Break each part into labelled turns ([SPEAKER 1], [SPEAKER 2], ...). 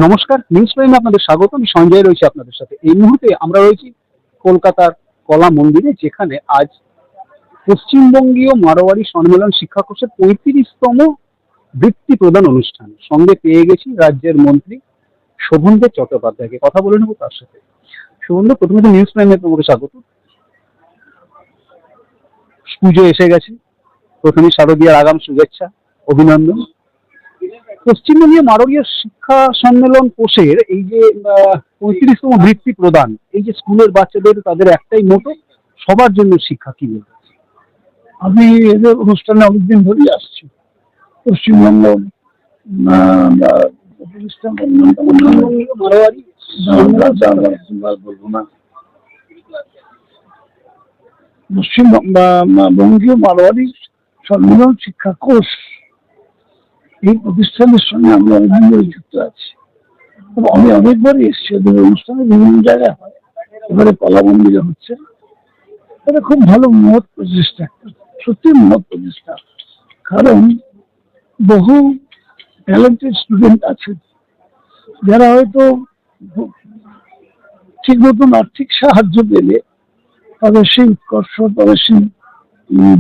[SPEAKER 1] নমস্কার, নিউজ প্রাইমে আপনাদের স্বাগত। আমি সঞ্জয় রয়েছি আপনাদের সাথে। এই মুহূর্তে আমরা রয়েছি কলকাতার কলা মন্দিরে, যেখানে আজ পশ্চিমবঙ্গীয় মারোয়ারি সম্মেলন শিক্ষা কোষের 35তম বৃত্তি প্রদান অনুষ্ঠান। সঙ্গে পেয়ে গেছি রাজ্যের মন্ত্রী শোভনদেব চট্টোপাধ্যায়কে। কথা বলে নেবো তার সাথে। শোভনদেব, প্রথমে তো নিউজ প্রাইমে তোমাকে স্বাগত। পুজো এসে গেছে, প্রথমে শারদীয়ার আগাম শুভেচ্ছা, অভিনন্দন। পশ্চিমবঙ্গীয় মারোয়ারি শিক্ষা সম্মেলন কোষের এই যে 35তম বৃত্তি প্রদান, এই যে স্কুলের বাচ্চাদের, তাদের একটাই মোটো, সবার জন্য শিক্ষা, কি বলবো?
[SPEAKER 2] আমি এদের অনুষ্ঠানে অনেকদিন ধরেই আসছি। পশ্চিমবঙ্গ
[SPEAKER 1] পশ্চিমবঙ্গীয় মারোয়ারি
[SPEAKER 2] বলবো না, পশ্চিমবঙ্গীয় মারোয়ারি সম্মেলন শিক্ষা কোষ, এই প্রতিষ্ঠানের সঙ্গে আমরা অনেকদিন ধরে যুক্ত আছি। আমি অনেকবারই এসেছি এদের অনুষ্ঠানে, বিভিন্ন জায়গায় হয়, এবারে কলা মন্দিরে হচ্ছে। এটা খুব ভালো মহৎ প্রচেষ্টা, সত্যি মহৎ প্রচেষ্টা। কারণ বহু ট্যালেন্টেড স্টুডেন্ট আছে যারা হয়তো ঠিক মতন আর্থিক সাহায্য পেলে তাদের সেই উৎকর্ষ, তাদের সেই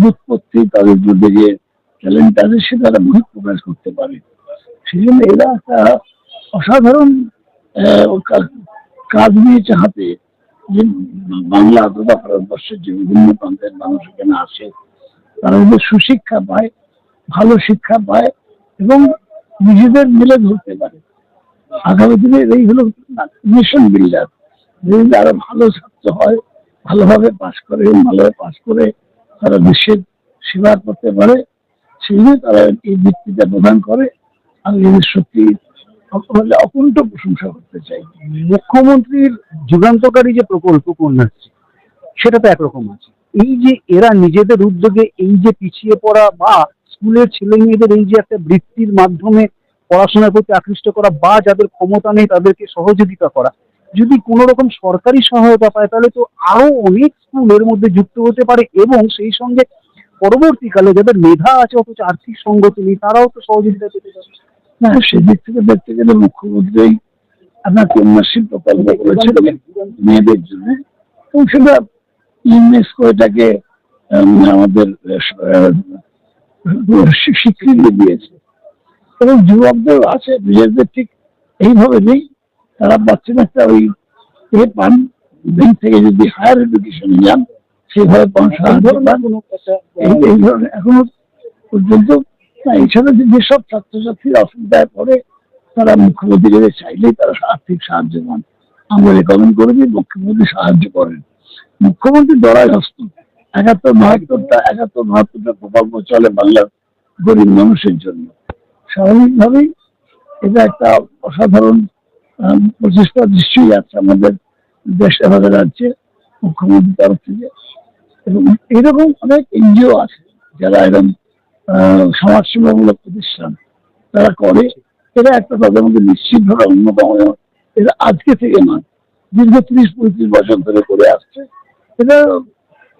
[SPEAKER 2] উৎপত্তি, তাদের মধ্যে যে ট্যালেন্ট আছে সে তারা বহিঃপ্রকাশ করতে পারে। সেই জন্য এরা একটা অসাধারণ কাজ নিয়েছে হাতে, যে বাংলা তথা ভারতবর্ষের যে বিভিন্ন প্রান্তের মানুষ এখানে আসে, তারা যদি সুশিক্ষা পায়, ভালো শিক্ষা পায় এবং নিজেদের মিলে ধরতে পারে। আগামী দিনে এই হলো নেশন বিল্ডার। যদি আরো ভালো ছাত্র হয়, ভালোভাবে পাশ করে এবং ভালোভাবে পাশ করে তারা দেশের সেবা করতে পারে, সেই জন্য তারা এই বৃত্তিটা প্রদান করে। আমি এদের সত্যি অকুণ্ঠ প্রশংসা করতে চাই।
[SPEAKER 1] মুখ্যমন্ত্রীর যুগান্তকারী যে প্রকল্প কন্যাশ্রী, সেটা তো একরকম আছে। এই যে এরা নিজেদের উদ্যোগে এই যে পিছিয়ে পড়া বা স্কুলের ছেলে মেয়েদের এই যে একটা বৃত্তির মাধ্যমে পড়াশোনার প্রতি আকৃষ্ট করা, বা যাদের ক্ষমতা নেই তাদেরকে সহযোগিতা করা, যদি কোনো রকম সরকারি সহায়তা পায় তাহলে তো আরো অনেক স্কুল এর মধ্যে যুক্ত হতে পারে, এবং সেই সঙ্গে পরবর্তীকালে যাদের মেধা আছে অথচ আর্থিক সঙ্গতি নেই, তারাও তো সহযোগিতা পেতে পারে।
[SPEAKER 2] না, সেদিক থেকে দেখতে গেলে মুখ্যমন্ত্রী আপনার কন্যাশ্রী প্রকল্প করেছিলেন মেয়েদের জন্য, এবং সেটা ইউনেস্কো এটাকে আমাদের স্বীকৃতি দিয়েছে। এবং যুবকদের আছে নিজেদের ঠিক এইভাবে নেই, তারা পাচ্ছেন একটা ওই পান ব্যাংক থেকে যদি হায়ার এডুকেশনে যান সেইভাবে সাহায্য পান। এই ধরনের এখনো পর্যন্ত এছাড়া যেসব ছাত্রছাত্রীরা অসুবিধায় পড়ে তারা মুখ্যমন্ত্রীকে চাইলেই তারা আর্থিক সাহায্য পান। আমরা রেকমেন্ড করে দিই, মুখ্যমন্ত্রী সাহায্য করেন। মুখ্যমন্ত্রী দড়াই হস্ত। 71-72টা প্রকল্প চলে বাংলার গরিব মানুষের জন্য। স্বাভাবিকভাবেই এটা একটা অসাধারণ প্রচেষ্টা নিশ্চয়ই আছে আমাদের দেশে, আমাদের রাজ্যে মুখ্যমন্ত্রীর তরফ থেকে। এবং এরকম অনেক এনজিও আছে যারা এরকম সমাজসেবামূলক প্রতিষ্ঠান তারা করে। এরা একটা তাদের মধ্যে নিশ্চিতভাবে অন্যতম। এরা আজকে থেকে নয়, দীর্ঘ 30-35 বছর ধরে করে আসছে। এটা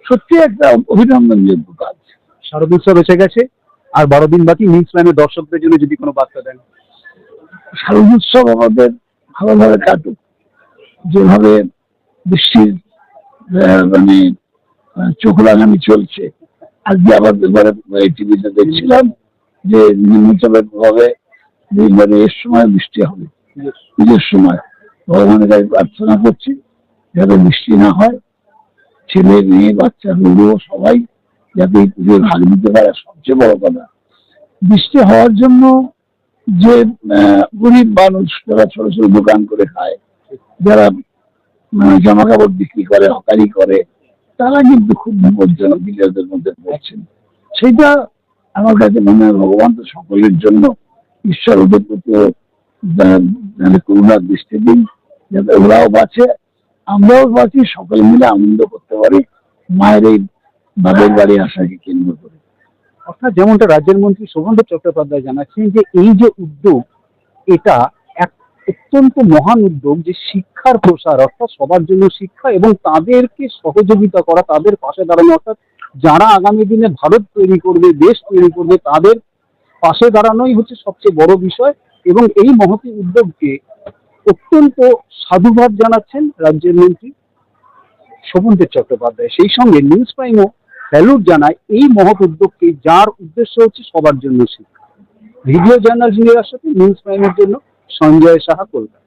[SPEAKER 2] সত্যি একটা অভিনন্দনযোগ্য কাজ।
[SPEAKER 1] শারদোৎসব এসে গেছে, আর 12 দিন বাকি। নিউজ প্রাইমের দর্শকদের জন্য যদি কোনো বার্তা দেন।
[SPEAKER 2] শারদোৎসব আমাদের ভালোভাবে কাটুক। যেভাবে বৃষ্টির মানে চোখ লাগানি চলছে, আজকে আবার টিভিতে দেখছিলাম যে নিম্নচাপের প্রভাবে এর সময় বৃষ্টি হবে, পুজোর সময়। ভগবানের কাছে প্রার্থনা করছি যাতে বৃষ্টি না হয়, ছেলে মেয়ে বাচ্চা বুড়ো সবাই যাতে এই পুজোর ভাগ নিতে পারে। সবচেয়ে বড় কথা, বৃষ্টি হওয়ার জন্য যে গরিব মানুষ যারা ছোট ছোট দোকান করে খায়, যারা জামা কাপড় বিক্রি করে, হকারি করে, তারা কিন্তু খুব বিপজ্জনক বিপদের মধ্যে পড়ছেন। সেইটা আমার কাছে মনে হয় ভগবান তো সকলের জন্য, ঈশ্বর ওদের প্রতি করুণার দৃষ্টি দিন, যাতে ওরাও বাঁচে, আমরাও বাঁচি, সকলে মিলে আনন্দ করতে পারি মায়ের এই বাবের বাড়ি আসাকে কেন্দ্র করে।
[SPEAKER 1] অর্থাৎ যেমনটা রাজ্যের মন্ত্রী শোভনদেব চট্টোপাধ্যায় জানাচ্ছেন যে এই যে উদ্যোগ, এটা এক অত্যন্ত মহান উদ্যোগ, যে শিক্ষার প্রসার, অর্থাৎ সবার জন্য শিক্ষা এবং তাদেরকে সহযোগিতা করা, তাদের পাশে দাঁড়ানো। অর্থাৎ যারা আগামী দিনে ভারত তৈরি করবে, দেশ তৈরি করবে, তাদের পাশে দাঁড়ানোই হচ্ছে সবচেয়ে বড় বিষয়। এবং এই মহতী উদ্যোগকে অত্যন্ত সাধুবাদ জানাচ্ছেন রাজ্যের মন্ত্রী শোভনদেব চট্টোপাধ্যায়। সেই সঙ্গে নিউজ প্রাইমও স্যালুট জানায় এই মহৎ উদ্যোগকে, যার উদ্দেশ্য হচ্ছে সবার জন্য শিক্ষা। ভিডিও জার্নালিস্ট নিউজ প্রাইমের জন্য সঞ্জয় সাহা, কলকাতা।